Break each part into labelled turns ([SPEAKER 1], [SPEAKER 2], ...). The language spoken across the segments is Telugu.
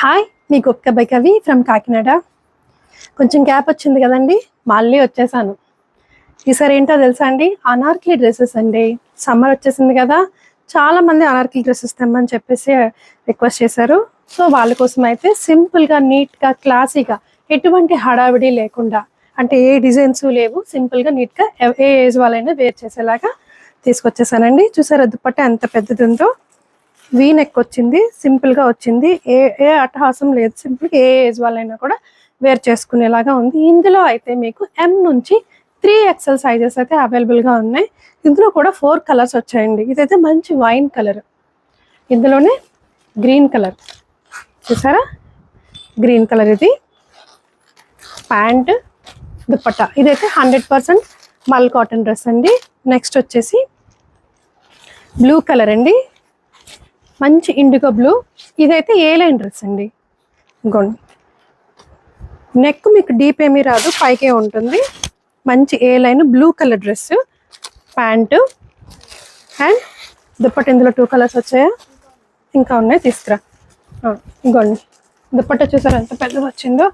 [SPEAKER 1] హాయ్, మీ కుక్క బై కవి ఫ్రమ్ కాకినాడ. కొంచెం గ్యాప్ వచ్చింది కదండి, మళ్ళీ వచ్చేసాను. ఈసారి ఏంటో తెలుసా అండి, అనార్కలి డ్రెస్సెస్ అండి. సమ్మర్ వచ్చేసింది కదా, చాలా మంది అనార్కలి డ్రెస్సెస్ తెమ్మని చెప్పేసి రిక్వెస్ట్ చేశారు. సో వాళ్ళ కోసం అయితే సింపుల్గా, నీట్గా, క్లాసీగా, ఎటువంటి హడావిడి లేకుండా, అంటే ఏ డిజైన్స్ లేవు, సింపుల్గా నీట్గా ఏ ఏజ్ వాళ్ళైనా వేర్ చేసేలాగా తీసుకొచ్చేసానండి. చూసారా దుపట్టా ఎంత పెద్దది ఉందో, వీ నెక్ వచ్చింది, సింపుల్ గా వచ్చింది, ఏ అట్టహాసం లేదు. సింపుల్ గా ఏ ఏజ్ వాళ్ళైనా కూడా వేర్ చేసుకునేలాగా ఉంది. ఇందులో అయితే మీకు M నుంచి 3XL సైజెస్ అయితే అవైలబుల్ గా ఉన్నాయి. ఇందులో కూడా 4 కలర్స్ వచ్చాయండి. ఇదైతే మంచి వైన్ కలర్, ఇందులోనే గ్రీన్ కలర్, చూసారా గ్రీన్ కలర్. ఇది ప్యాంట్, దుపట్టా. ఇదైతే 100% మల్ కాటన్ డ్రెస్ అండి. నెక్స్ట్ వచ్చేసి బ్లూ కలర్ అండి, మంచి ఇండిగో బ్లూ. ఇదైతే ఏ లైన్ డ్రెస్ అండి. ఇంకోండి, నెక్ మీకు డీప్ ఏమీ రాదు, పైకే ఉంటుంది. మంచి A line blue colour dress, pant and dupatta. ఇందులో 2 కలర్స్ వచ్చాయా, ఇంకా ఉన్నాయి, తీసుకురా. ఇంకోండి, దుప్పట్ట చూసారా ఎంత పెద్దగా వచ్చిందో.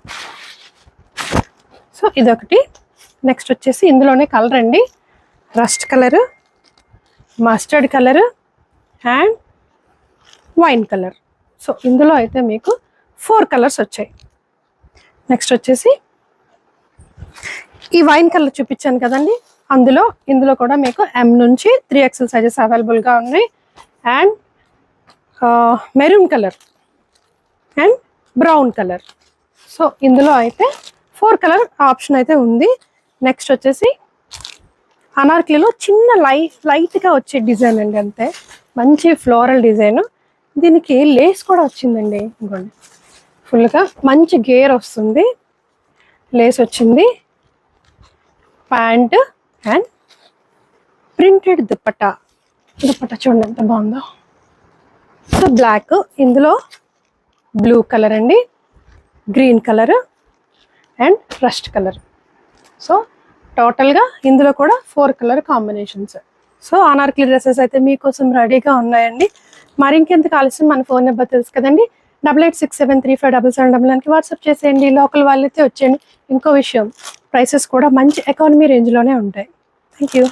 [SPEAKER 1] సో ఇదొకటి. నెక్స్ట్ వచ్చేసి ఇందులోనే కలర్ అండి, rust colour, mustard colour and wine colour. So ఇందులో అయితే మీకు 4 కలర్స్ వచ్చాయి. నెక్స్ట్ వచ్చేసి ఈ వైన్ కలర్ చూపించాను కదండి, ఇందులో కూడా మీకు M నుంచి 3XL సైజెస్ అవైలబుల్గా ఉన్నాయి. And maroon colour and brown colour. So ఇందులో అయితే 4 కలర్ ఆప్షన్ అయితే ఉంది. నెక్స్ట్ వచ్చేసి అనార్కలిలో చిన్న లైట్గా వచ్చే డిజైన్ అండి, అంతే. మంచి ఫ్లోరల్ డిజైన్. దీనికి లేస్ కూడా వచ్చిందండి. ఇంకోండి, ఫుల్గా మంచి గేర్ వస్తుంది, లేస్ వచ్చింది. Pant and printed dupatta. Dupatta చూడండి ఎంత బాగుందో. సో బ్లాక్, ఇందులో బ్లూ కలర్ అండి, green colour and rust colour. So టోటల్గా ఇందులో కూడా 4 colour combinations. So Anarkali dresses అయితే మీకోసం రెడీగా ఉన్నాయండి. మరి ఇంకెందుకు ఆలస్యం, మన ఫోన్ నెంబర్ తెలుసు కదండి, 8867357799కి వాట్సాప్ చేసేయండి. లోకల్ వాళ్ళైతే వచ్చేయండి. ఇంకో విషయం, ప్రైసెస్ కూడా మంచి ఎకానమీ రేంజ్లోనే ఉంటాయి. Thank you.